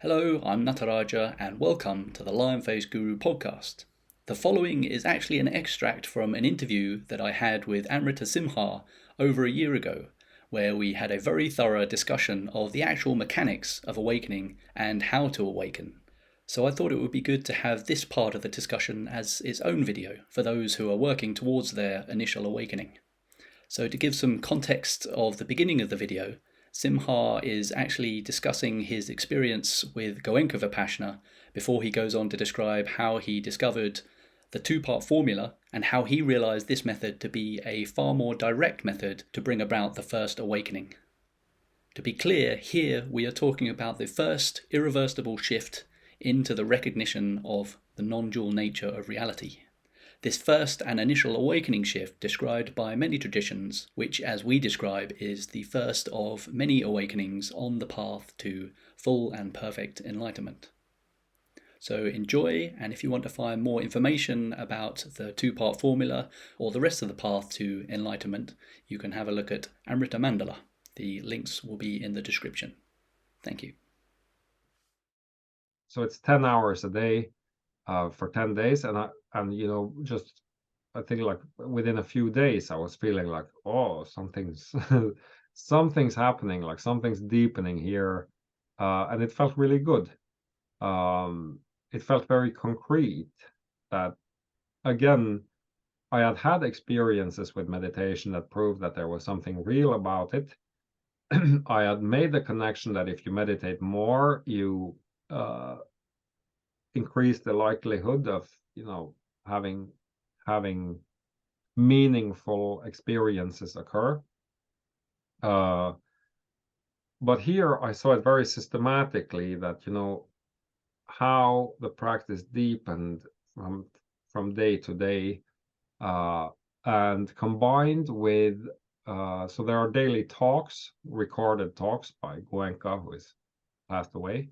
Hello, I'm Nataraja and welcome to the Lion Face Guru podcast. The following is actually an extract from an interview that I had with Amrita Simha over a year ago, where we had a very thorough discussion of the actual mechanics of awakening and how to awaken. So I thought it would be good to have this part of the discussion as its own video for those who are working towards their initial awakening. So to give some context of the beginning of the video, Simha is actually discussing his experience with Goenka Vipassana before he goes on to describe how he discovered the two-part formula and how he realized this method to be a far more direct method to bring about the first awakening. To be clear, here we are talking about the first irreversible shift into the recognition of the non-dual nature of reality. This first and initial awakening shift described by many traditions, which as we describe is the first of many awakenings on the path to full and perfect enlightenment. So enjoy, and if you want to find more information about the two-part formula or the rest of the path to enlightenment, you can have a look at Amrita Mandala. The links will be in the description. Thank you. So it's 10 hours a day for 10 days, and I think like within a few days I was feeling like, oh, something's something's happening, like something's deepening here, and it felt really good. It felt very concrete that, again, I had had experiences with meditation that proved that there was something real about it. I had made the connection that if you meditate more, you increase the likelihood of having meaningful experiences occur. But here I saw it very systematically that how the practice deepened from day to day, and combined with so there are daily talks, recorded talks by Goenka, who is passed away.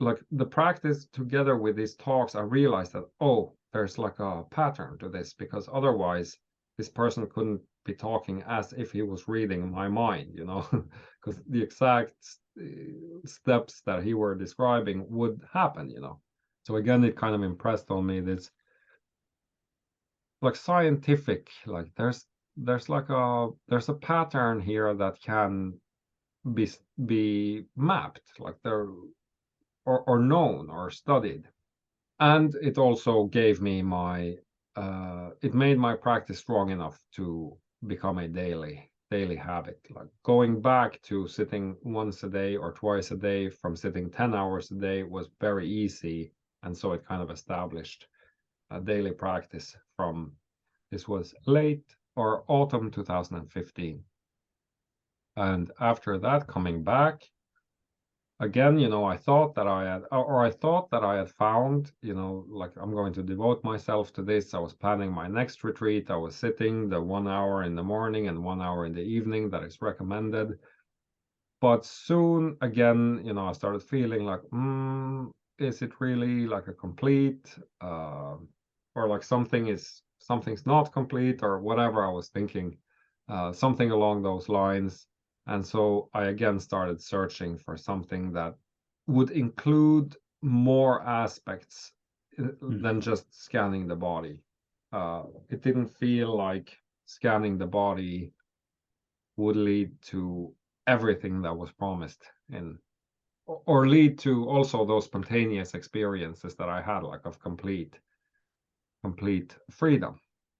Like the practice together with these talks, I realized that, oh, there's like a pattern to this, because otherwise this person couldn't be talking as if he was reading my mind, because the exact steps that he were describing would happen. So again, it kind of impressed on me this like scientific, like there's a pattern here that can be mapped, like there or known or studied. And it also gave me it made my practice strong enough to become a daily habit. Like going back to sitting once a day or twice a day from sitting 10 hours a day was very easy. And so it kind of established a daily practice this was late or autumn 2015. And after that, coming back, again, I thought that I had found, like I'm going to devote myself to this. I was planning my next retreat. I was sitting the 1 hour in the morning and 1 hour in the evening that is recommended. But soon again, I started feeling like, is it really like a complete, or like something's not complete, or whatever I was thinking, something along those lines. And so I again started searching for something that would include more aspects than just scanning the body. It didn't feel like scanning the body would lead to everything that was promised or lead to also those spontaneous experiences that I had, like of complete freedom.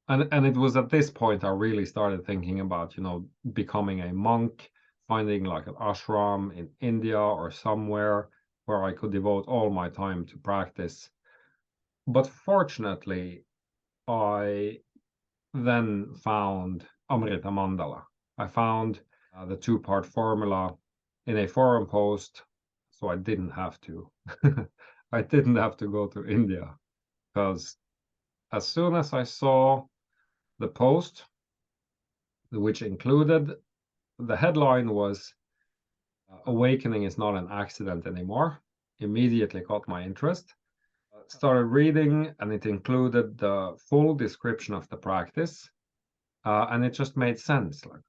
And it was at this point I really started thinking about, becoming a monk, finding like an ashram in India or somewhere where I could devote all my time to practice. But fortunately, I then found Amrita Mandala. I found the two-part formula in a forum post, so I didn't have to. I didn't have to go to India, because as soon as I saw the post, which included the headline was Awakening is not an accident anymore, immediately caught my interest. Started reading, and it included the full description of the practice, and it just made sense. Like,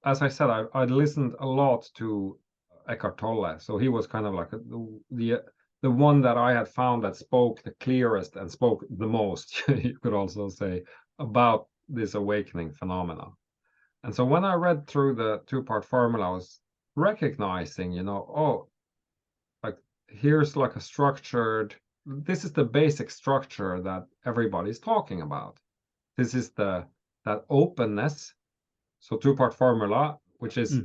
as I said, I'd listened a lot to Eckhart Tolle. So he was kind of like the one that I had found that spoke the clearest and spoke the most, you could also say, about this awakening phenomena. And so when I read through the two-part formula, I was recognizing, oh, like here's like a structured, this is the basic structure that everybody's talking about. This is that openness. So two-part formula, which is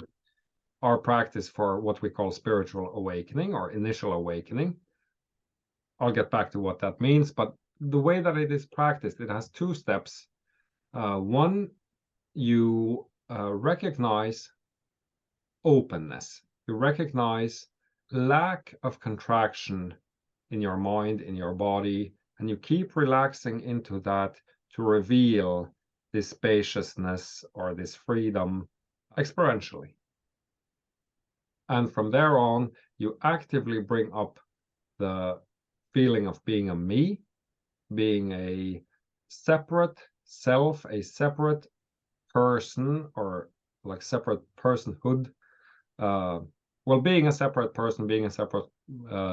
our practice for what we call spiritual awakening or initial awakening. I'll get back to what that means, but the way that it is practiced, it has two steps. One, you recognize openness. You recognize lack of contraction in your mind, in your body, and you keep relaxing into that to reveal this spaciousness or this freedom experientially. And from there on, you actively bring up the feeling of being a me, being a separate self, a separate person, or like separate personhood. Well, being a separate person, being a separate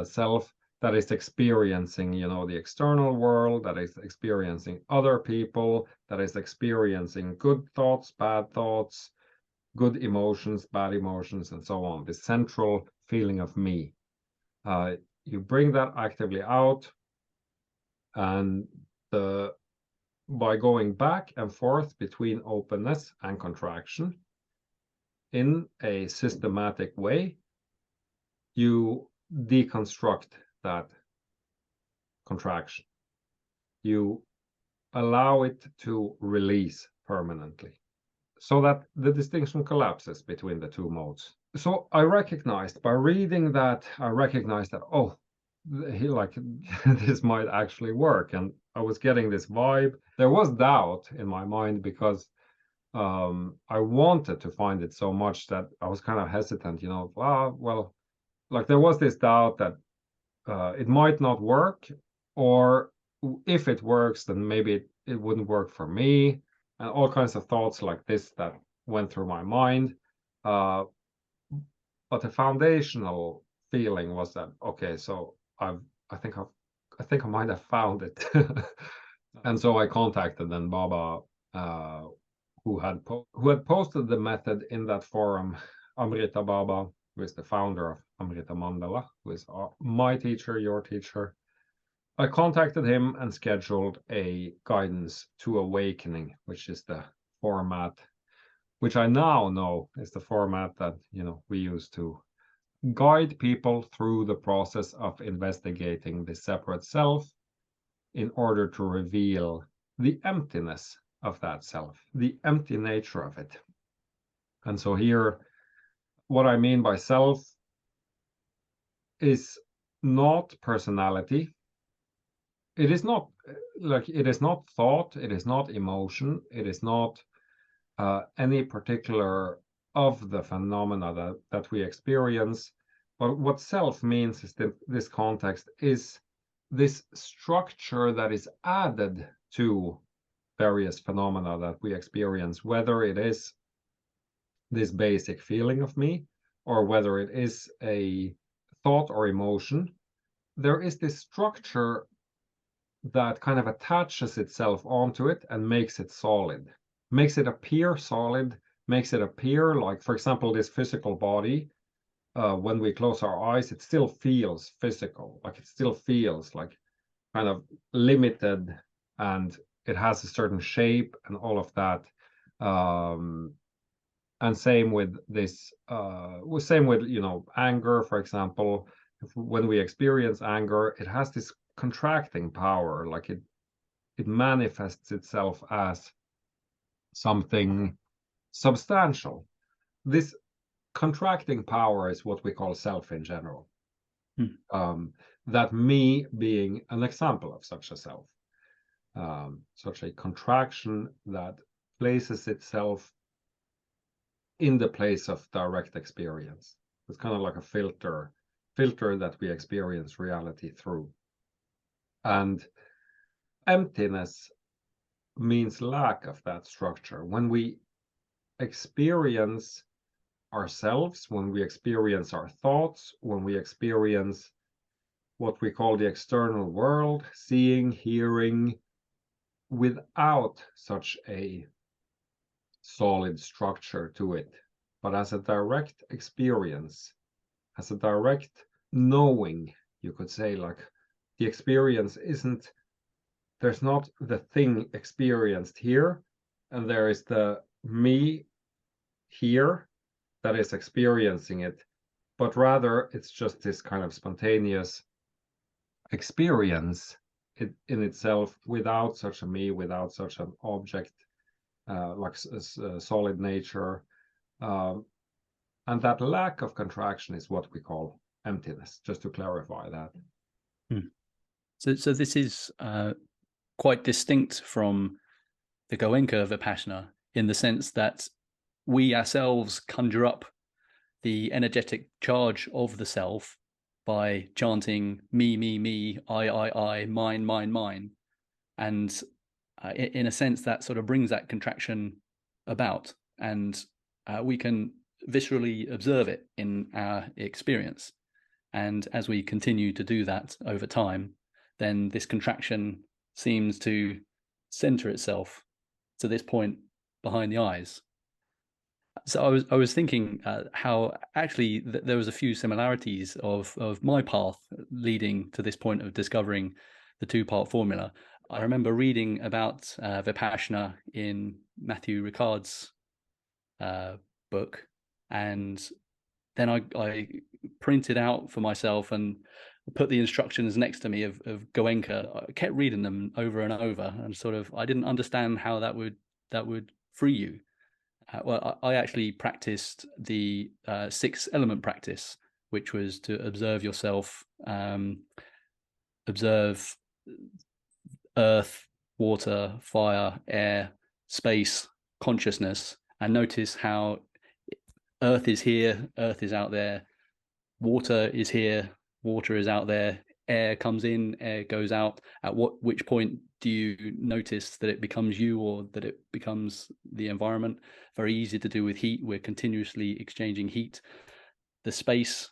self that is experiencing, the external world, that is experiencing other people, that is experiencing good thoughts, bad thoughts, good emotions, bad emotions, and so on. This central feeling of me. You bring that actively out, and by going back and forth between openness and contraction in a systematic way, you deconstruct that contraction. You allow it to release permanently so that the distinction collapses between the two modes. So I recognized by reading that, oh, like this might actually work. And I was getting this vibe. There was doubt in my mind because I wanted to find it so much that I was kind of hesitant, well, like there was this doubt that it might not work, or if it works, then maybe it wouldn't work for me, and all kinds of thoughts like this that went through my mind. But the foundational feeling was that, okay, so I think I might have found it. And so I contacted then Baba, who had posted the method in that forum, Amrita Baba, who is the founder of Amrita Mandala, who is my teacher, your teacher. I contacted him and scheduled a guidance to awakening, which is the format, which I now know is the format that we use to guide people through the process of investigating the separate self in order to reveal the emptiness of that self, the empty nature of it. And so here, what I mean by self is not personality. It is not thought, it is not emotion, it is not any particular of the phenomena that we experience. But what self means is that this context is this structure that is added to various phenomena that we experience, whether it is this basic feeling of me or whether it is a thought or emotion. There is this structure that kind of attaches itself onto it and makes it solid, makes it appear solid, makes it appear like, for example, this physical body. When we close our eyes, it still feels physical, like it still feels like kind of limited, and it has a certain shape and all of that. And same with this, same with, anger, for example. When we experience anger, it has this contracting power, like it manifests itself as something substantial. This contracting power is what we call self in general. That me being an example of such a self, such a contraction that places itself in the place of direct experience. It's kind of like a filter that we experience reality through. And emptiness means lack of that structure. When we experience ourselves, when we experience our thoughts, when we experience what we call the external world, seeing, hearing, without such a solid structure to it, but as a direct experience, as a direct knowing, you could say. Like, the experience isn't, there's not the thing experienced here, and there is the me here that is experiencing it, but rather it's just this kind of spontaneous experience in itself, without such a me, without such an object, like a solid nature. And that lack of contraction is what we call emptiness, just to clarify that. So this is quite distinct from the Goenka Vipassana, in the sense that we ourselves conjure up the energetic charge of the self by chanting me, I, mine. And in a sense, that sort of brings that contraction about, and we can viscerally observe it in our experience. And as we continue to do that over time, then this contraction seems to center itself to this point behind the eyes. So I was thinking how actually there was a few similarities of my path leading to this point of discovering the two-part formula. I remember reading about Vipassana in Matthew Ricard's book, and then I printed out for myself and put the instructions next to me of Goenka. I kept reading them over and over, and sort of I didn't understand how that would free you. Well, I actually practiced the 6-element practice, which was to observe yourself, observe earth, water, fire, air, space, consciousness, and notice how earth is here, earth is out there, water is here, water is out there, air comes in, air goes out. At which point do you notice that it becomes you, or that it becomes the environment? Very easy to do with heat. We're continuously exchanging heat. The space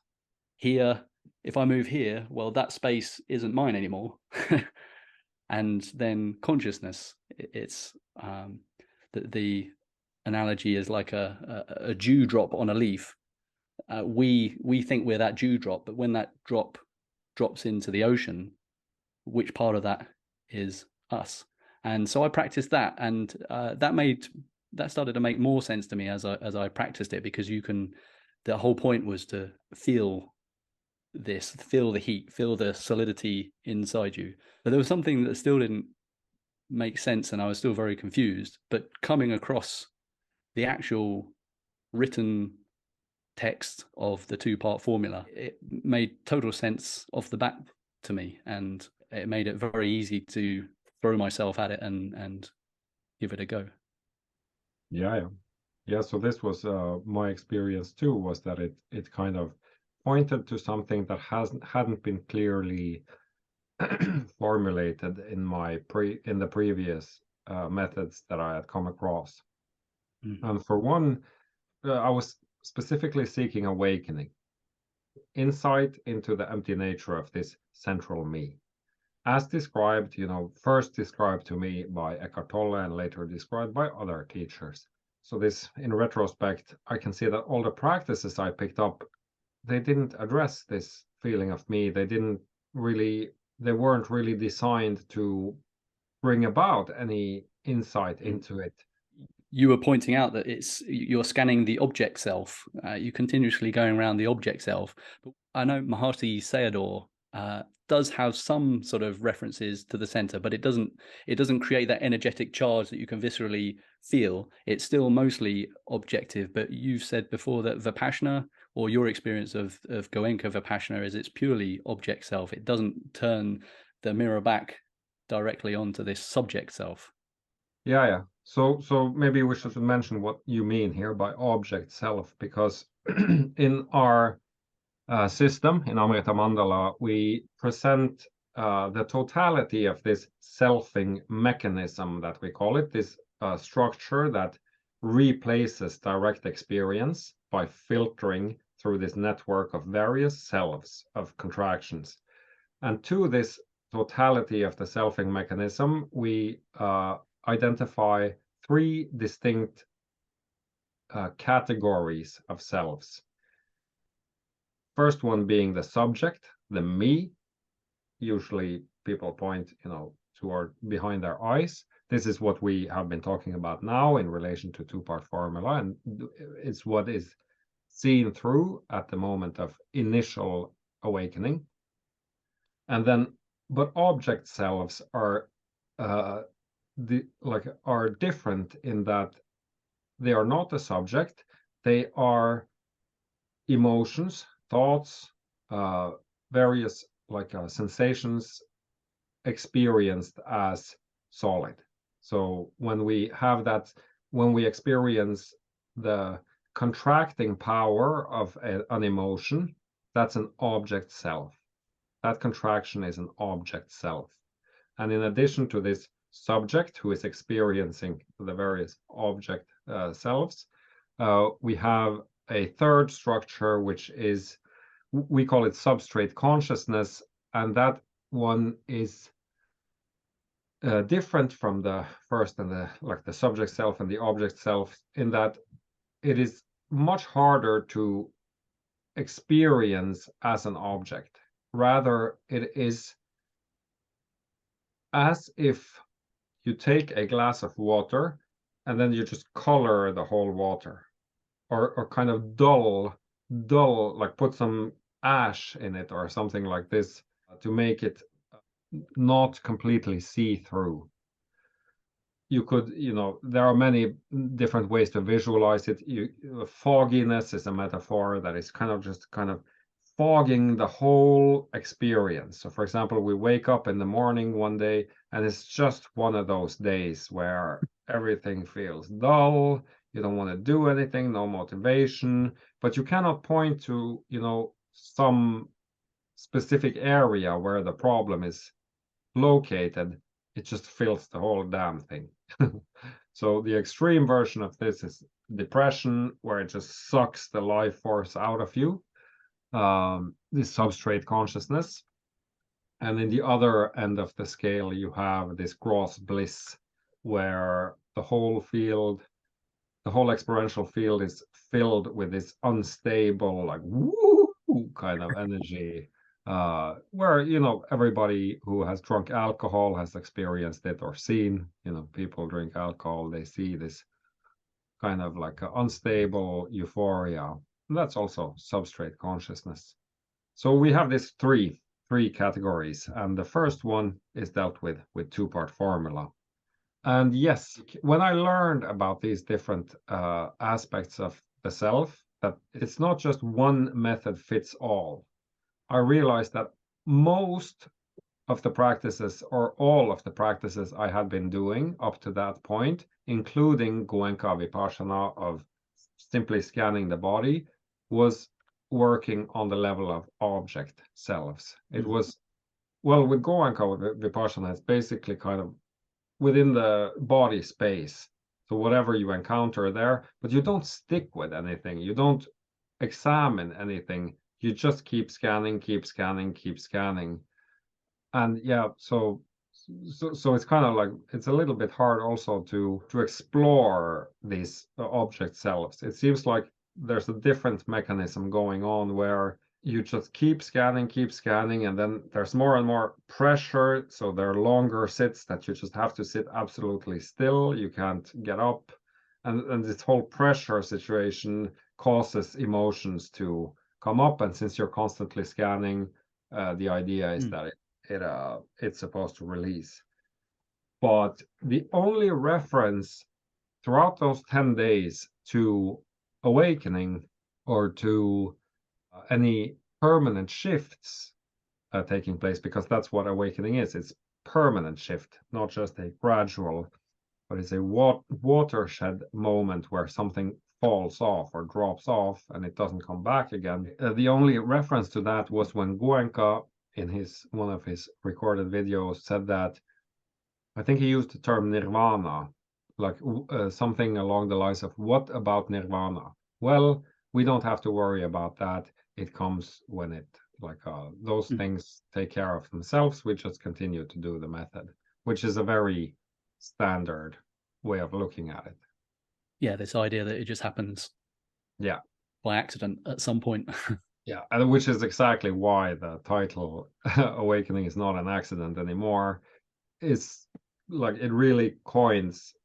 here, if I move here, well, that space isn't mine anymore. And then consciousness, it's the analogy is like a dewdrop on a leaf. We think we're that dewdrop, but when that drop drops into the ocean, which part of that is us? And so I practiced that, and that started to make more sense to me as I practiced it, because the whole point was to feel the heat, feel the solidity inside you. But there was something that still didn't make sense, and I was still very confused. But coming across the actual written text of the two-part formula, it made total sense off the bat to me, and it made it very easy to throw myself at it and give it a go. Yeah. So this was my experience too, was that it kind of pointed to something that hadn't been clearly formulated in the previous methods that I had come across. And for one, I was specifically seeking awakening, insight into the empty nature of this central me, as described, first described to me by Eckhart Tolle and later described by other teachers. So this, in retrospect, I can see that all the practices I picked up, they didn't address this feeling of me. They weren't really designed to bring about any insight into it. You were pointing out that you're scanning the object self. You're continuously going around the object self. But I know Mahasi Sayadaw does have some sort of references to the center, but it doesn't create that energetic charge that you can viscerally feel. It's still mostly objective. But you've said before that Vipassana, or your experience of Goenka Vipassana, is it's purely object self. It doesn't turn the mirror back directly onto this subject self. Yeah. So maybe we should mention what you mean here by object self, because in our system, in Amrita Mandala, we present the totality of this selfing mechanism that we call it, this structure that replaces direct experience by filtering through this network of various selves of contractions. And to this totality of the selfing mechanism, we identify three distinct categories of selves. First one being the subject, the me. Usually people point, toward behind their eyes. This is what we have been talking about now in relation to two-part formula, and it's what is seen through at the moment of initial awakening. And then, but object selves are different in that they are not a subject. They are emotions, thoughts, various sensations experienced as solid. So when we have that, when we experience the contracting power of an emotion, that's an object self. That contraction is an object self. And in addition to this subject who is experiencing the various object selves, we have a third structure, which is, we call it substrate consciousness, and that one is different from the first and the subject self and the object self, in that it is much harder to experience as an object. Rather, it is as if you take a glass of water and then you just color the whole water, or kind of dull, like put some ash in it or something like this to make it not completely see-through. You could, there are many different ways to visualize it. Fogginess is a metaphor that is kind of fogging the whole experience. So for example, we wake up in the morning one day and it's just one of those days where everything feels dull. You don't want to do anything, no motivation, but you cannot point to, some specific area where the problem is located. It just fills the whole damn thing. So the extreme version of this is depression, where it just sucks the life force out of you, this substrate consciousness. And in the other end of the scale, you have this gross bliss, where the whole experiential field is filled with this unstable, like woo kind of energy, where everybody who has drunk alcohol has experienced it or seen. People drink alcohol, they see this kind of like unstable euphoria. And that's also substrate consciousness. So we have these three categories, and the first one is dealt with two-part formula. And yes, when I learned about these different aspects of the self, that it's not just one method fits all, I realized that most of the practices, or all of the practices I had been doing up to that point, including Goenka Vipassana of simply scanning the body, was working on the level of object selves. It was, well, with Goenka Vipassana, it's basically kind of within the body space. So whatever you encounter there, but you don't stick with anything. You don't examine anything. You just keep scanning, keep scanning, keep scanning. And yeah, so it's kind of like, it's a little bit hard also to explore these object selves. It seems like there's a different mechanism going on where you just keep scanning, and then there's more and more pressure. So there are longer sits that you just have to sit absolutely still. You can't get up. And this whole pressure situation causes emotions to come up. And since you're constantly scanning, the idea is that it's supposed to release. But the only reference throughout those 10 days to awakening, or to any permanent shifts taking place, because that's what awakening is. It's permanent shift, not just a gradual, but it's a watershed moment where something falls off or drops off and it doesn't come back again. The only reference to that was when Goenka, in one of his recorded videos, said that, I think he used the term nirvana, like something along the lines of, what about nirvana? Well, we don't have to worry about that. It comes when it, like, those Mm. things take care of themselves. We just continue to do the method, which is a very standard way of looking at it. Yeah, this idea that it just happens Yeah. by accident at some point. Yeah, and which is exactly why the title Awakening is not an accident anymore. Is like, it really coins,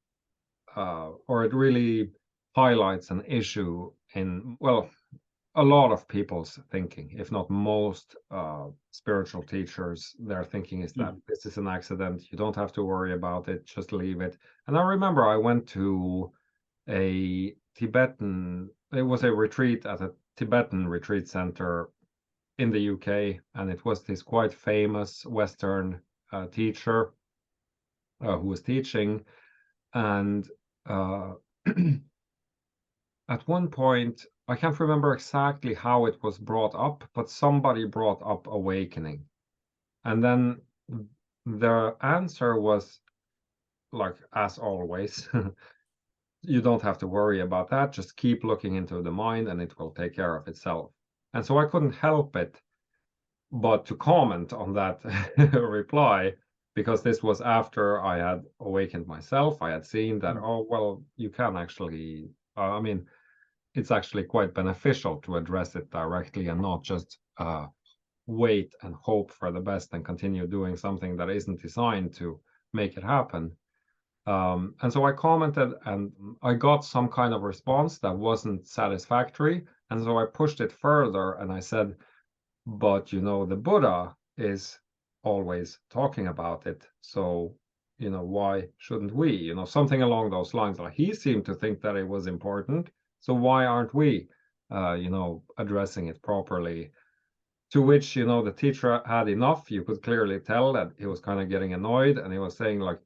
or it really highlights an issue in, well, a lot of people's thinking, if not most spiritual teachers. Their thinking is that Mm. this is an accident. You don't have to worry about it. Just leave it. And I remember I went to a Tibetan, it was a retreat at a Tibetan retreat center in the UK, and it was this quite famous Western teacher who was teaching. And uh, at one point, I can't remember exactly how it was brought up, but somebody brought up awakening. And then the answer was, like, as always, you don't have to worry about that. Just keep looking into the mind and it will take care of itself. And so I couldn't help it but to comment on that reply, because this was after I had awakened myself. I had seen that, Mm. oh, well, you can actually, I mean, it's actually quite beneficial to address it directly and not just wait and hope for the best and continue doing something that isn't designed to make it happen. And so I commented, and I got some kind of response that wasn't satisfactory. And so I pushed it further and I said, but the Buddha is always talking about it. So, why shouldn't we? Something along those lines. Like, he seemed to think that it was important. So why aren't we, addressing it properly? To which, the teacher had enough. You could clearly tell that he was kind of getting annoyed, and he was saying, like,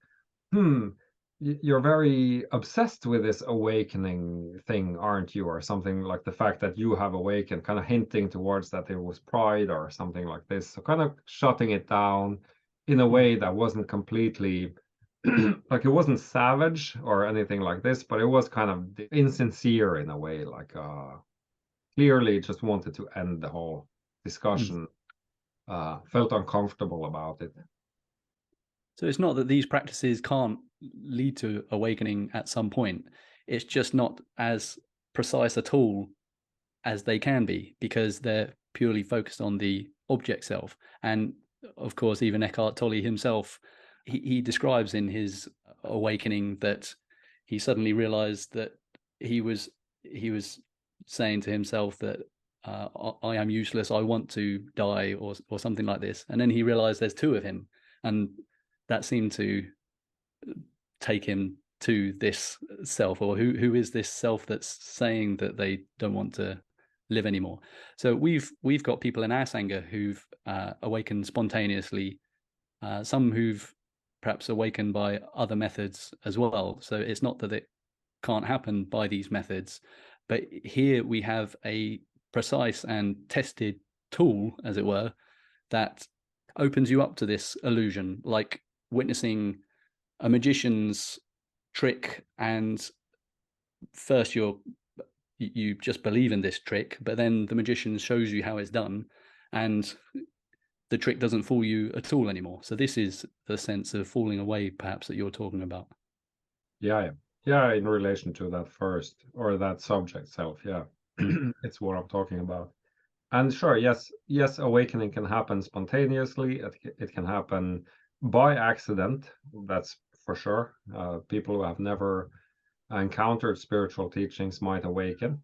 hmm, you're very obsessed with this awakening thing, aren't you? Or something, like the fact that you have awakened, kind of hinting towards that it was pride or something like this. So kind of shutting it down in a Mm. way that wasn't completely like, it wasn't savage or anything like this, but it was kind of insincere in a way, like clearly just wanted to end the whole Mm. discussion, felt uncomfortable about it. So it's not that these practices can't lead to awakening at some point. It's just not as precise a tool as they can be, because they're purely focused on the object self. And of course, even Eckhart Tolle himself, he describes in his awakening that he suddenly realized that he was saying to himself that I am useless, I want to die, or something like this. And then he realized there's two of him, and that seemed to take him to this self, or who is this self that's saying that they don't want to live anymore. So we've got people in our sangha who've awakened spontaneously, some who've perhaps awakened by other methods as well. So it's not that it can't happen by these methods, but here we have a precise and tested tool, as it were, that opens you up to this illusion, like witnessing a magician's trick, and first you just believe in this trick, but then the magician shows you how it's done, and the trick doesn't fool you at all anymore. So this is the sense of falling away, perhaps, that you're talking about. Yeah, yeah, in relation to that first, or that subject self, yeah. It's what I'm talking about. And sure, yes, awakening can happen spontaneously. It can happen by accident. That's for sure. People who have never encountered spiritual teachings might awaken.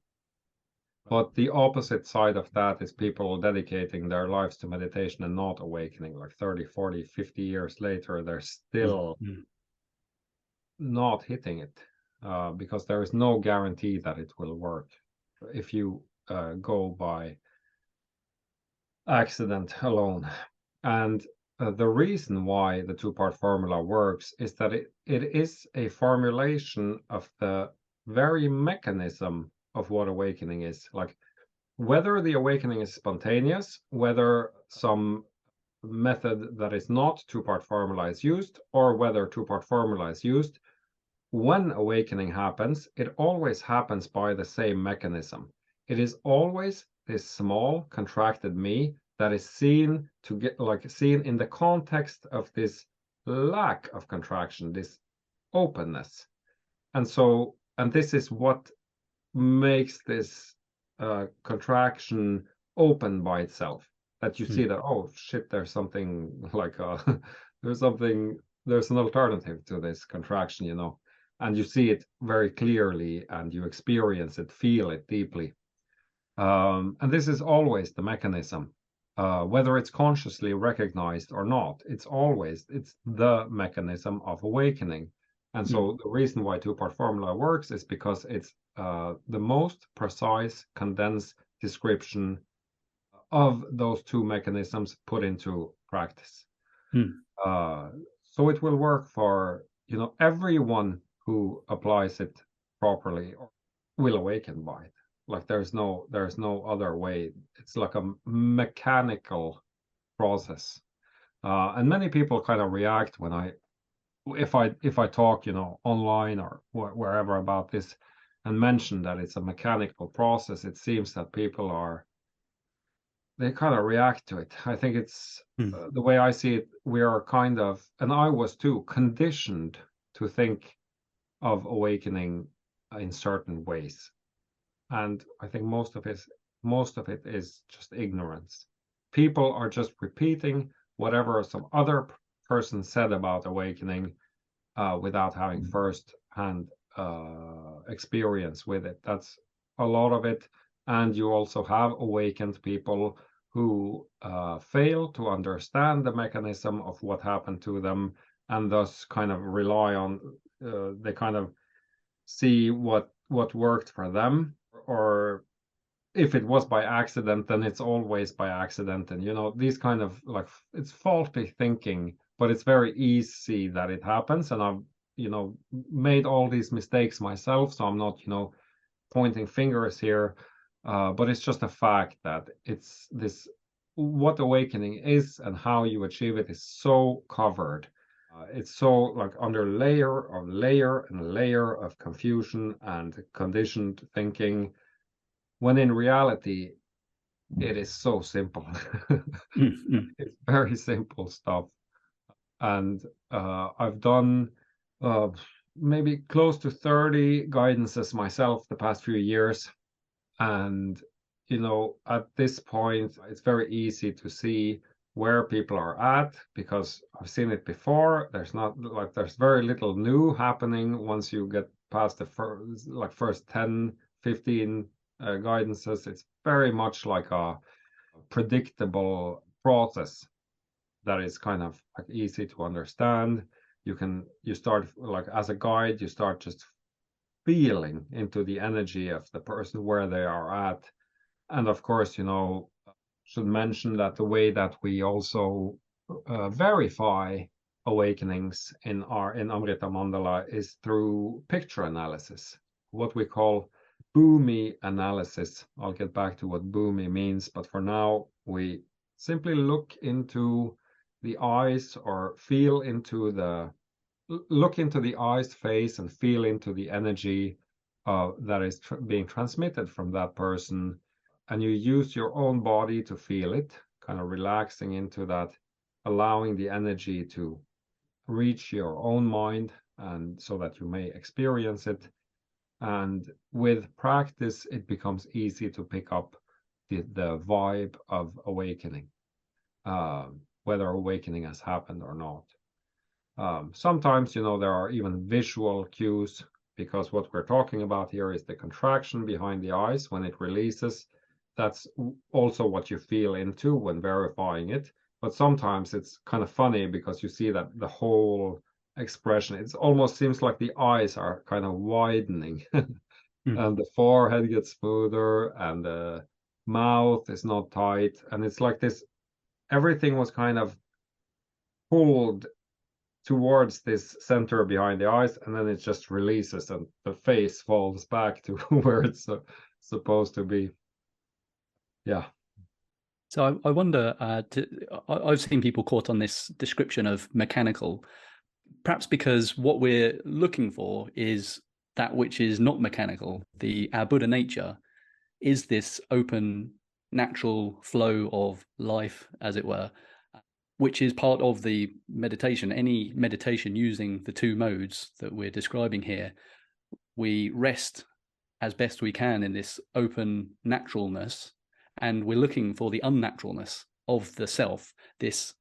But the opposite side of that is people dedicating their lives to meditation and not awakening. Like 30, 40, 50 years later, they're still Mm-hmm. not hitting it, because there is no guarantee that it will work if you go by accident alone. And the reason why the two-part formula works is that it is a formulation of the very mechanism of what awakening is. Like, whether the awakening is spontaneous, whether some method that is not two-part formula is used, or whether two-part formula is used, when awakening happens, it always happens by the same mechanism. It is always this small contracted me that is seen in the context of this lack of contraction, this openness. And this is what makes this contraction open by itself. That you see that, oh shit, there's something like there's an alternative to this contraction, and you see it very clearly and you experience it, feel it deeply. And this is always the mechanism, whether it's consciously recognized or not. It's the mechanism of awakening. And so the reason why two-part formula works is because it's the most precise, condensed description of those two mechanisms put into practice. So it will work for everyone who applies it properly will awaken by it. Like there's no other way. It's like a mechanical process. And many people kind of react when if I talk, online or wherever about this and mention that it's a mechanical process, it seems that they kind of react to it. I think it's the way I see it, we are kind of, and I was too, conditioned to think of awakening in certain ways. And I think most of it is just ignorance. People are just repeating whatever some other person said about awakening without having first-hand experience with it. That's a lot of it. And you also have awakened people who fail to understand the mechanism of what happened to them, and thus kind of rely on, they kind of see what worked for them, or if it was by accident, then it's always by accident. And these kind of it's faulty thinking, but it's very easy that it happens. And I've made all these mistakes myself, so I'm not pointing fingers here, but it's just a fact that it's this, what awakening is and how you achieve it is so covered. It's so under layer of layer and layer of confusion and conditioned thinking, when in reality it is so simple. It's very simple stuff. And I've done maybe close to 30 guidances myself the past few years. And at this point, it's very easy to see where people are at, because I've seen it before. There's very little new happening once you get past the first 10, 15 guidances. It's very much like a predictable process that is kind of easy to understand. You start as a guide, you start just feeling into the energy of the person where they are at. And of course, should mention that the way that we also verify awakenings in Amrita Mandala is through picture analysis, what we call Bhumi analysis. I'll get back to what Bhumi means, but for now, we simply look into the eyes, or look into the eyes, face, and feel into the energy that is being transmitted from that person. And you use your own body to feel it, kind of relaxing into that, allowing the energy to reach your own mind, and so that you may experience it. And with practice, it becomes easy to pick up the vibe of awakening, whether awakening has happened or not. Sometimes, there are even visual cues, because what we're talking about here is the contraction behind the eyes when it releases. That's also what you feel into when verifying it. But sometimes it's kind of funny, because you see that the whole expression, it almost seems like the eyes are kind of widening and the forehead gets smoother and the mouth is not tight. And it's like this, everything was kind of pulled towards this center behind the eyes, and then it just releases and the face falls back to where it's supposed to be. Yeah. So I wonder, I've seen people caught on this description of mechanical. Perhaps because what we're looking for is that which is not mechanical. Our Buddha nature is this open, natural flow of life, as it were, which is part of the meditation. Any meditation using the two modes that we're describing here, we rest as best we can in this open naturalness, and we're looking for the unnaturalness of the self, this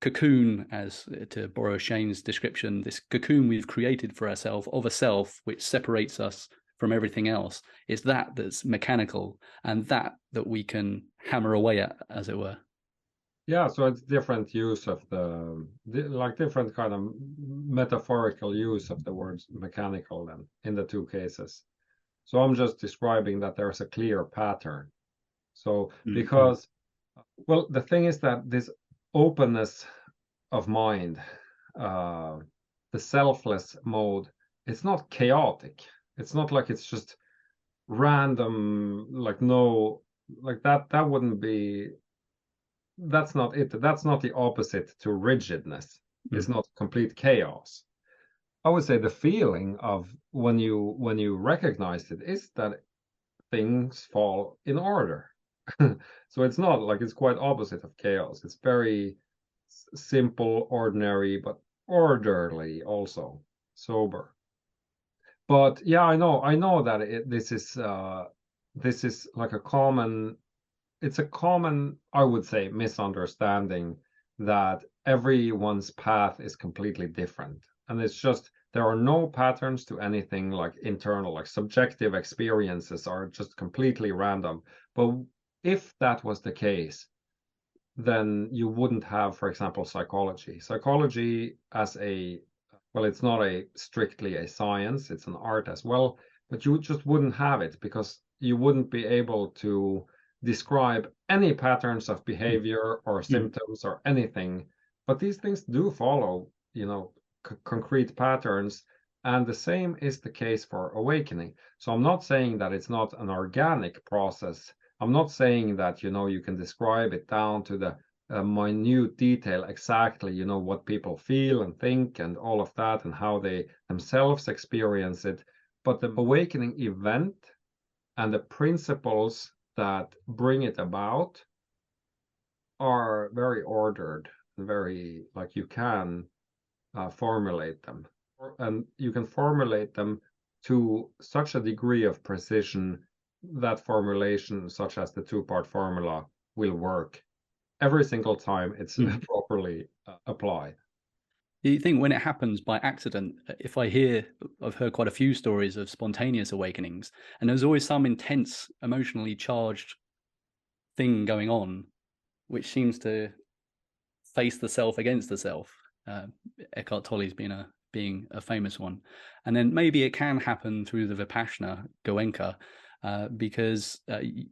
cocoon, as to borrow Shane's description, this cocoon we've created for ourselves of a self which separates us from everything else. It's that's mechanical, and that we can hammer away at, as it were. Yeah, so it's different use of like different kind of metaphorical use of the words mechanical then in the two cases. So I'm just describing that there's a clear pattern. So because, well, the thing is that this openness of mind, the selfless mode, it's not chaotic. It's not like it's just random, like no, like that wouldn't be, that's not it. That's not the opposite to rigidness. It's not complete chaos. I would say the feeling of when you recognize it is that things fall in order. So it's not like, it's quite opposite of chaos. It's very simple, ordinary, but orderly, also sober. But yeah, I know that this is like a common, it's a common, I would say, misunderstanding that everyone's path is completely different. And it's just, there are no patterns to anything like internal, like subjective experiences are just completely random. But if that was the case, then you wouldn't have, for example, psychology. Psychology as well, it's not strictly a science, it's an art as well, but you just wouldn't have it because you wouldn't be able to describe any patterns of behavior or symptoms or anything. But these things do follow, concrete patterns. And the same is the case for awakening. So I'm not saying that it's not an organic process. I'm not saying that, you can describe it down to the minute detail exactly, what people feel and think and all of that and how they themselves experience it. But the awakening event and the principles that bring it about are very ordered, very, like, you can formulate them. And you can formulate them to such a degree of precision that formulation, such as the two-part formula, will work every single time it's properly applied. Do you think when it happens by accident, I've heard quite a few stories of spontaneous awakenings, and there's always some intense, emotionally charged thing going on, which seems to face the self against the self. Eckhart Tolle's being a famous one. And then maybe it can happen through the Vipassana, Goenka, because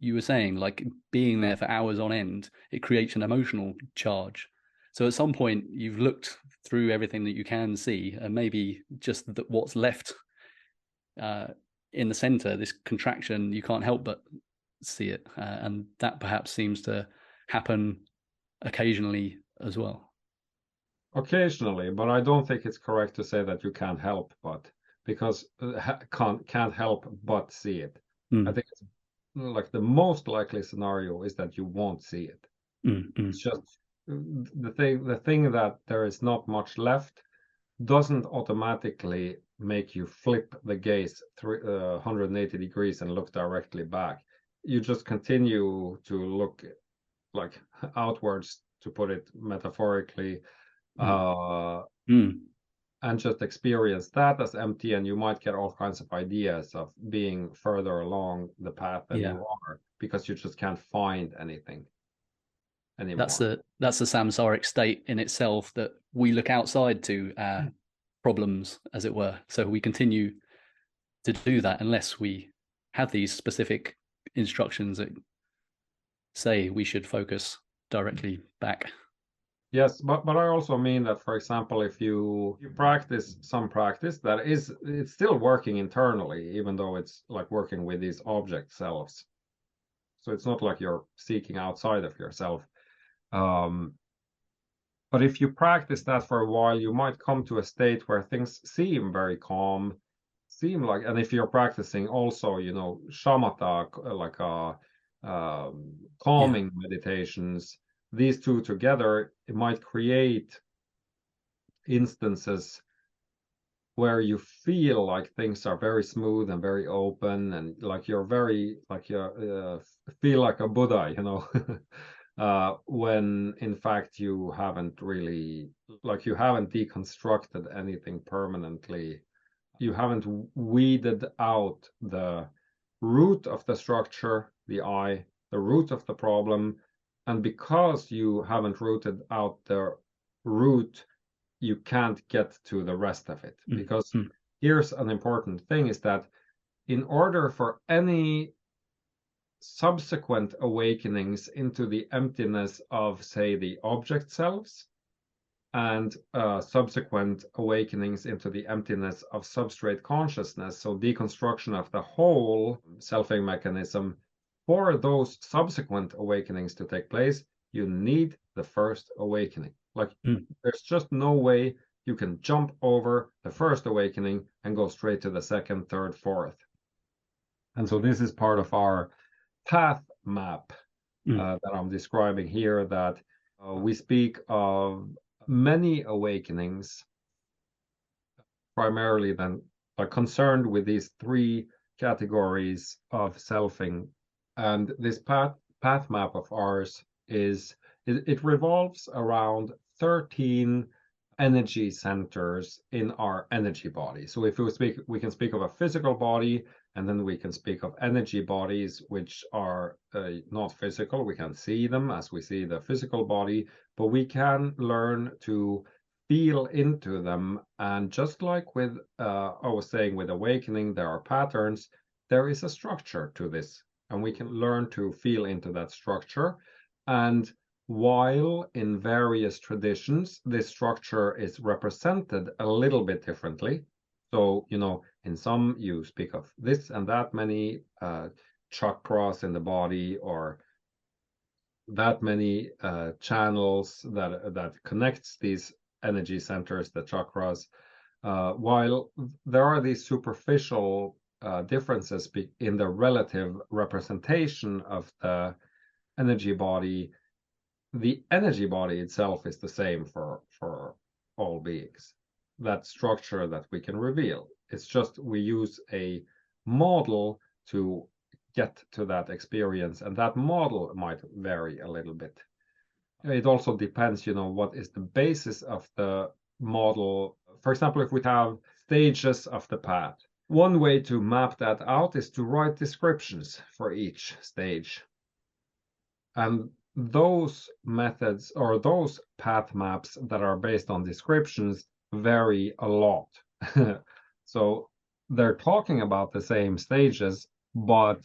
you were saying, like, being there for hours on end, it creates an emotional charge. So at some point, you've looked through everything that you can see, and maybe just what's left in the center, this contraction, you can't help but see it. And that perhaps seems to happen occasionally as well. Occasionally, but I don't think it's correct to say that you can't help but, because can't help but see it. I think it's like the most likely scenario is that you won't see it. It's just the thing that there is not much left doesn't automatically make you flip the gaze 180 degrees and look directly back. You just continue to look like outwards, to put it metaphorically, and just experience that as empty, and you might get all kinds of ideas of being further along the path than you are, because you just can't find anything anymore. That's the samsaric state in itself, that we look outside to problems, as it were. So we continue to do that unless we have these specific instructions that say we should focus directly back. Yes, but I also mean that, for example, if you practice some practice that it's still working internally, even though it's like working with these object selves. So it's not like you're seeking outside of yourself. But if you practice that for a while, you might come to a state where things seem very calm, seem like, and if you're practicing also, shamatha, like calming meditations, these two together, it might create instances where you feel like things are very smooth and very open, and like you're very, like you feel like a Buddha, when in fact you haven't really, like you haven't deconstructed anything permanently. You haven't weeded out the root of the structure, the I, the root of the problem. And because you haven't rooted out the root, you can't get to the rest of it. Because here's an important thing, is that in order for any subsequent awakenings into the emptiness of, say, the object selves, and subsequent awakenings into the emptiness of substrate consciousness, so deconstruction of the whole selfing mechanism, for those subsequent awakenings to take place, you need the first awakening. Like, there's just no way you can jump over the first awakening and go straight to the second, third, fourth. And so this is part of our path map that I'm describing here, that we speak of many awakenings, primarily then are concerned with these three categories of selfing. And this path map of ours it revolves around 13 energy centers in our energy body. So if we can speak of a physical body, and then we can speak of energy bodies, which are not physical. We can see them as we see the physical body, but we can learn to feel into them. And just like with, I was saying, with awakening, there are patterns, there is a structure to this, and we can learn to feel into that structure. And while in various traditions, this structure is represented a little bit differently. So, in some you speak of this and that many chakras in the body, or that many channels that connects these energy centers, the chakras, while there are these superficial differences in the relative representation of the energy body, the energy body itself is the same for all beings. That structure that we can reveal. It's just we use a model to get to that experience, and that model might vary a little bit. It also depends, what is the basis of the model. For example, if we have stages of the path, one way to map that out is to write descriptions for each stage. And those methods, or those path maps that are based on descriptions, vary a lot. So they're talking about the same stages, but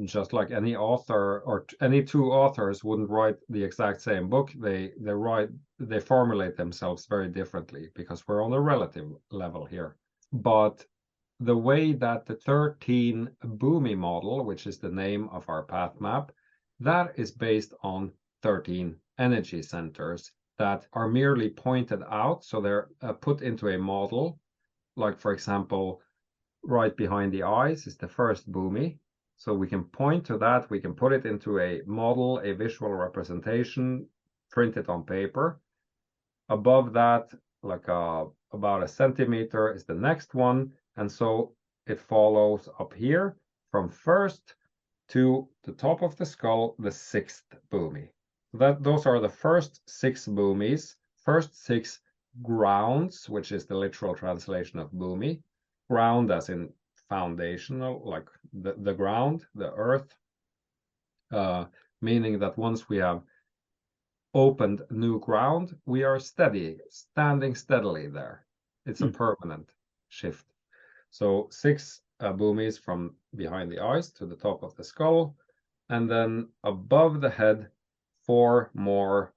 just like any author or any two authors wouldn't write the exact same book, they formulate themselves very differently, because we're on a relative level here. But the way that the 13 Bhumi model, which is the name of our path map, that is based on 13 energy centers that are merely pointed out. So they're put into a model. Like, for example, right behind the eyes is the first Bhumi. So we can point to that. We can put it into a model, a visual representation, print it on paper. Above that, like about a centimeter, is the next one. And so it follows up here from first to the top of the skull, the sixth Bhumi. Those are the first 6 Bhumis, first 6 grounds, which is the literal translation of Bhumi. Ground as in foundational, like the ground, the earth, meaning that once we have opened new ground, we are standing steadily there. It's a permanent shift. So 6 Bhumis from behind the eyes to the top of the skull, and then above the head, 4 more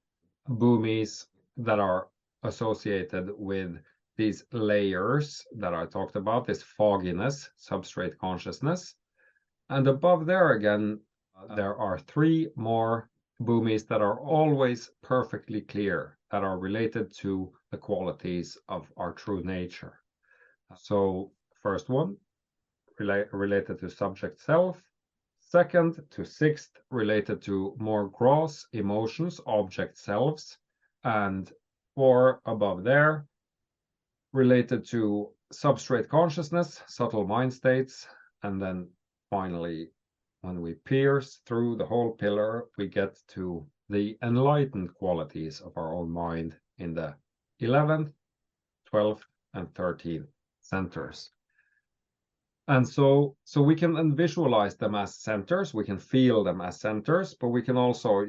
Bhumis that are associated with these layers that I talked about, this fogginess, substrate consciousness. And above there again, there are 3 more Bhumis that are always perfectly clear, that are related to the qualities of our true nature. So first one, related to subject self. Second to sixth, related to more gross emotions, object selves. And four above there, related to substrate consciousness, subtle mind states. And then finally, when we pierce through the whole pillar, we get to the enlightened qualities of our own mind in the 11th, 12th, and 13th centers. And so we can visualize them as centers, we can feel them as centers, but we can also,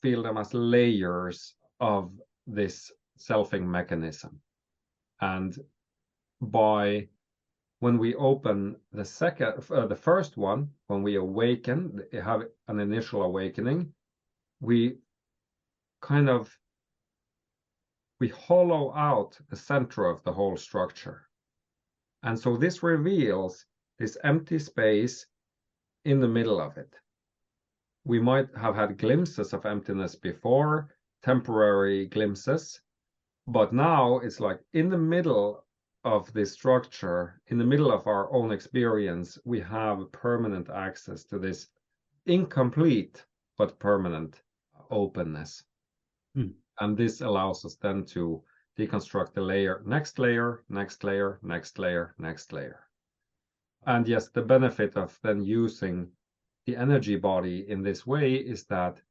feel them as layers of this selfing mechanism. And when we open the first one, when we awaken, have an initial awakening, we hollow out the center of the whole structure. And so this reveals this empty space in the middle of it. We might have had glimpses of emptiness before, temporary glimpses, but now it's like in the middle of this structure, in the middle of our own experience, we have permanent access to this incomplete but permanent openness. And this allows us then to deconstruct the layer, next layer, next layer, next layer, next layer. And yes, the benefit of then using the energy body in this way is that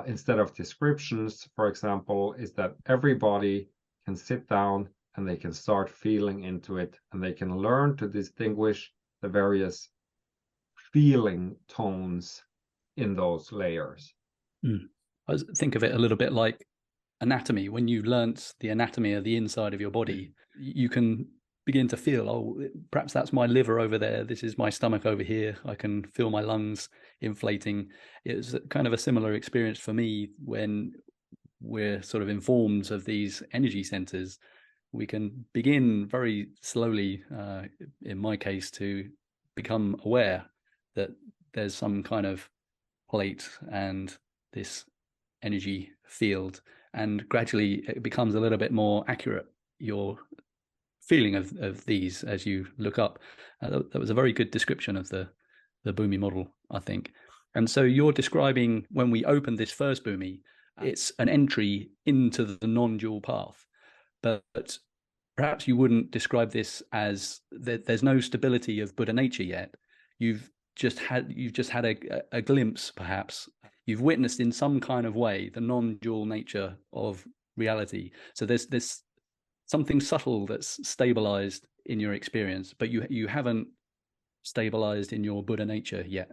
instead of descriptions, for example, is that everybody can sit down and they can start feeling into it, and they can learn to distinguish the various feeling tones in those layers. I think of it a little bit like anatomy. When you learnt the anatomy of the inside of your body, you can begin to feel, oh, perhaps that's my liver over there, this is my stomach over here, I can feel my lungs inflating. It's kind of a similar experience for me. When we're sort of informed of these energy centers, we can begin very slowly, in my case, to become aware that there's some kind of plate and this energy field, and gradually it becomes a little bit more accurate, your feeling of these as you look up. That was a very good description of the Bhumi model, I think. And so you're describing, when we open this first Bhumi, it's an entry into the non-dual path, but perhaps you wouldn't describe this as there's no stability of Buddha nature yet. You've just had a glimpse, perhaps. You've witnessed in some kind of way the non-dual nature of reality. So there's something subtle that's stabilized in your experience, but you haven't stabilized in your Buddha nature yet.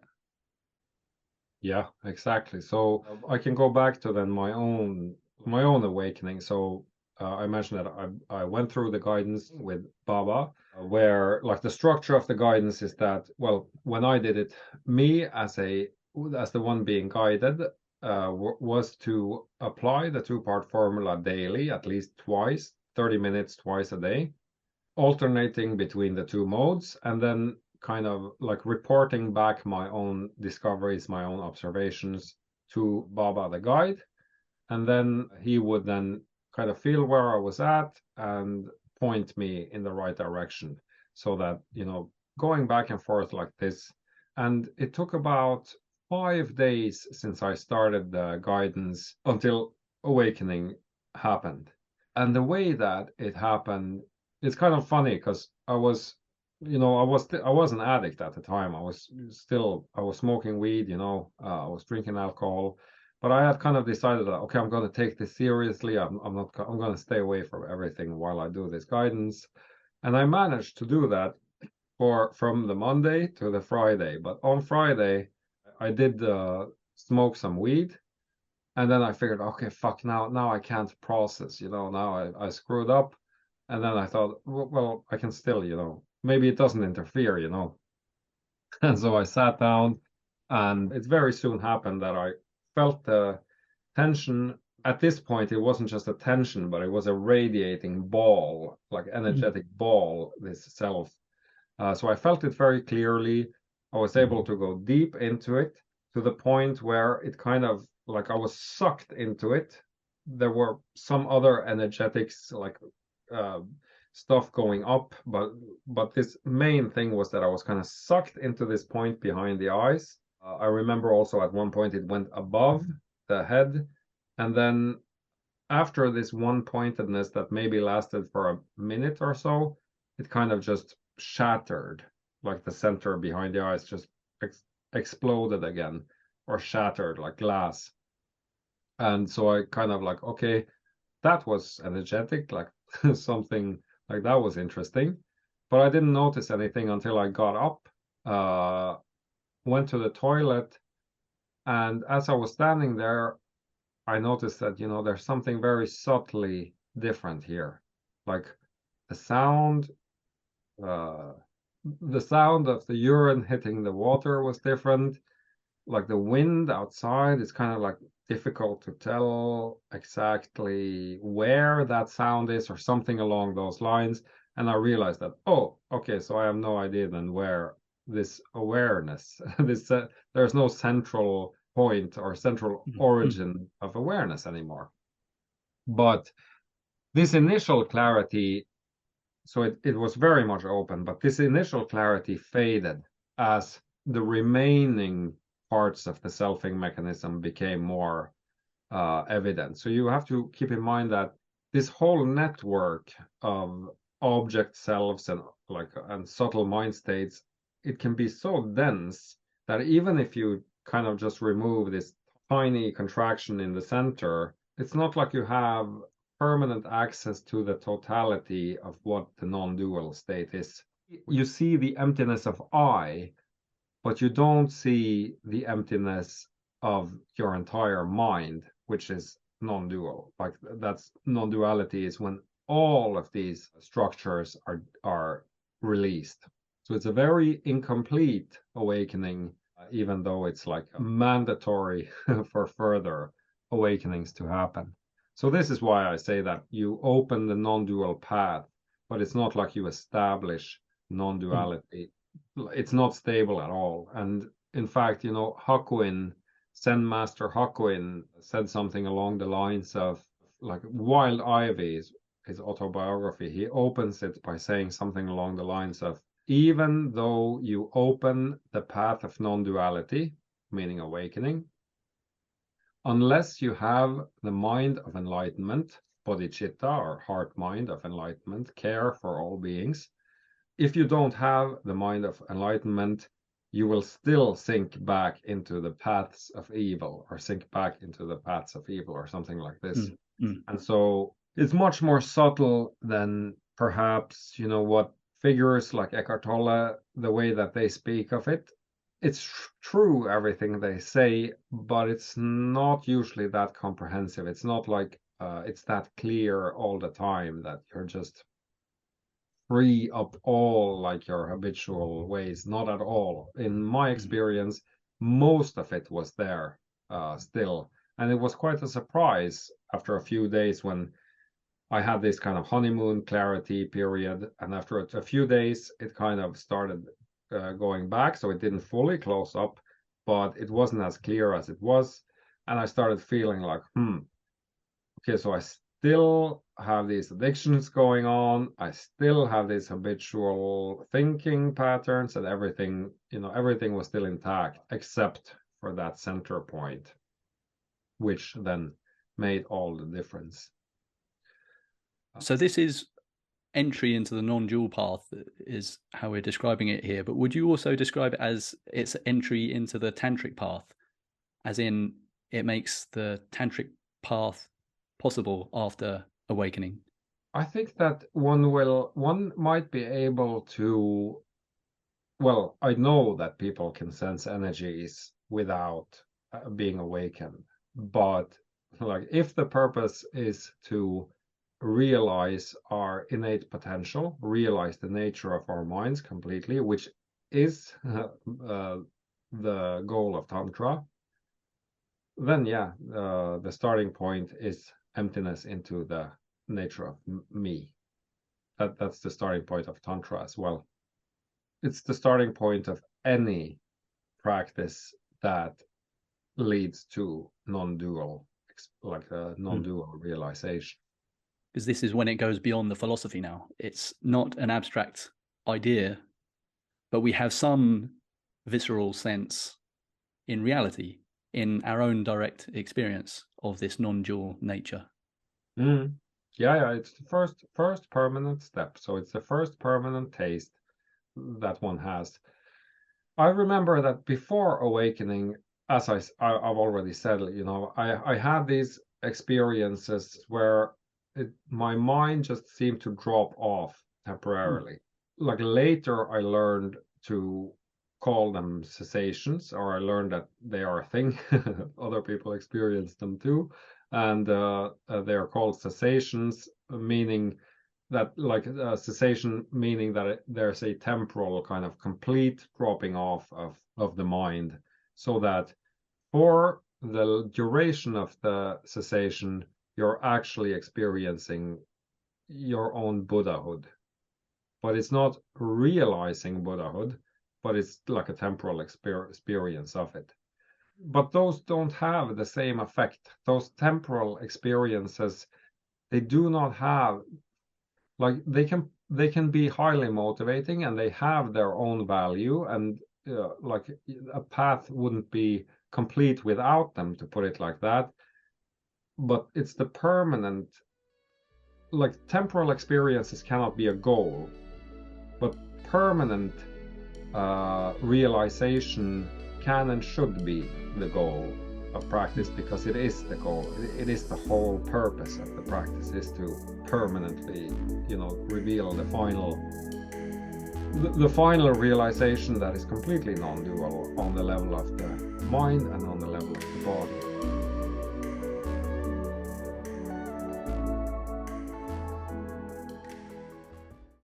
Yeah, exactly. So I can go back to then my own awakening. So I mentioned that I went through the guidance with Baba, where like the structure of the guidance is that, well, when I did it, me as the one being guided, was to apply the two-part formula daily, at least twice, 30 minutes twice a day, alternating between the two modes, and then kind of like reporting back my own discoveries, my own observations to Baba the guide. And then he would then kind of feel where I was at and point me in the right direction, so that, going back and forth like this. And it took about 5 days since I started the guidance until awakening happened. And the way that it happened, it's kind of funny, because I was an addict at the time. I was smoking weed, I was drinking alcohol, but I had kind of decided that, okay, I'm going to take this seriously. I'm going to stay away from everything while I do this guidance. And I managed to do that from the Monday to the Friday. But on Friday, I did smoke some weed. And then I figured, okay, fuck, now I can't process, now I screwed up. And then I thought, well, I can still, maybe it doesn't interfere, And so I sat down, and it very soon happened that I felt the tension. At this point, it wasn't just a tension, but it was a radiating ball, like energetic ball, this self. So I felt it very clearly. I was able to go deep into it, to the point where it kind of like I was sucked into it. There were some other energetics, like uh, stuff going up, but this main thing was that I was kind of sucked into this point behind the eyes. I remember also at one point it went above the head, and then after this one pointedness that maybe lasted for a minute or so, it kind of just shattered, like the center behind the eyes just exploded again, or shattered like glass. And so I kind of like, okay, that was energetic, like something like that was interesting. But I didn't notice anything until I got up, went to the toilet, and as I was standing there, I noticed that, there's something very subtly different here. Like the sound, uh, the sound of the urine hitting the water was different. Like the wind outside is kind of like difficult to tell exactly where that sound is or something along those lines. And I realized that, oh, okay, so I have no idea then where this awareness, there's no central point or central origin of awareness anymore. But this initial clarity, so it was very much open, but this initial clarity faded as the remaining parts of the selfing mechanism became more evident. So you have to keep in mind that this whole network of object selves and subtle mind states, it can be so dense that even if you kind of just remove this tiny contraction in the center, it's not like you have permanent access to the totality of what the non-dual state is. You see the emptiness of I, but you don't see the emptiness of your entire mind, which is non-dual. Like that's non-duality is when all of these structures are released. So it's a very incomplete awakening, even though it's like mandatory for further awakenings to happen. So this is why I say that you open the non-dual path, but it's not like you establish non-duality. It's not stable at all. And in fact, Hakuin, Zen Master Hakuin said something along the lines of like Wild Ivy is his autobiography. He opens it by saying something along the lines of, even though you open the path of non-duality, meaning awakening, unless you have the mind of enlightenment, bodhicitta or heart mind of enlightenment, care for all beings, if you don't have the mind of enlightenment, you will still sink back into the paths of evil or sink back into the paths of evil or something like this. And so it's much more subtle than perhaps, what figures like Eckhart Tolle, the way that they speak of it. It's true, everything they say, but it's not usually that comprehensive. It's not like it's that clear all the time that you're just free of all like your habitual ways. Not at all. In my experience, most of it was there still. And it was quite a surprise after a few days when I had this kind of honeymoon clarity period. And after a few days, it kind of started going back. So it didn't fully close up, but it wasn't as clear as it was. And I started feeling like, okay, so I still have these addictions going on. I still have these habitual thinking patterns, and everything was still intact except for that center point, which then made all the difference. So this is entry into the non-dual path is how we're describing it here, but would you also describe it as it's entry into the tantric path, as in it makes the tantric path possible after awakening? I think that one might be able to, well, I know that people can sense energies without being awakened, but like if the purpose is to realize our innate potential, realize the nature of our minds completely, which is the goal of Tantra, then yeah, the starting point is emptiness into the nature of me. That's the starting point of Tantra as well. It's the starting point of any practice that leads to non-dual, like a non-dual realization. Because this is when it goes beyond the philosophy now. It's not an abstract idea, but we have some visceral sense in reality, in our own direct experience of this non-dual nature. Yeah, it's the first permanent step. So it's the first permanent taste that one has. I remember that before awakening, as I've already said, I had these experiences where my mind just seemed to drop off temporarily. Like later, I learned to call them cessations, or I learned that they are a thing. Other people experience them too, and they are called cessations, meaning that cessation, meaning that there's a temporal kind of complete dropping off of the mind, so that for the duration of the cessation, you're actually experiencing your own Buddhahood. But it's not realizing Buddhahood, but it's like a temporal experience of it. But those don't have the same effect. Those temporal experiences, they do not have, like they can be highly motivating, and they have their own value, and like a path wouldn't be complete without them, to put it like that. But it's the permanent, like temporal experiences cannot be a goal, but permanent realization can and should be the goal of practice, because it is the goal. It is the whole purpose of the practice, is to permanently, reveal the final realization that is completely non-dual on the level of the mind and on the level of the body.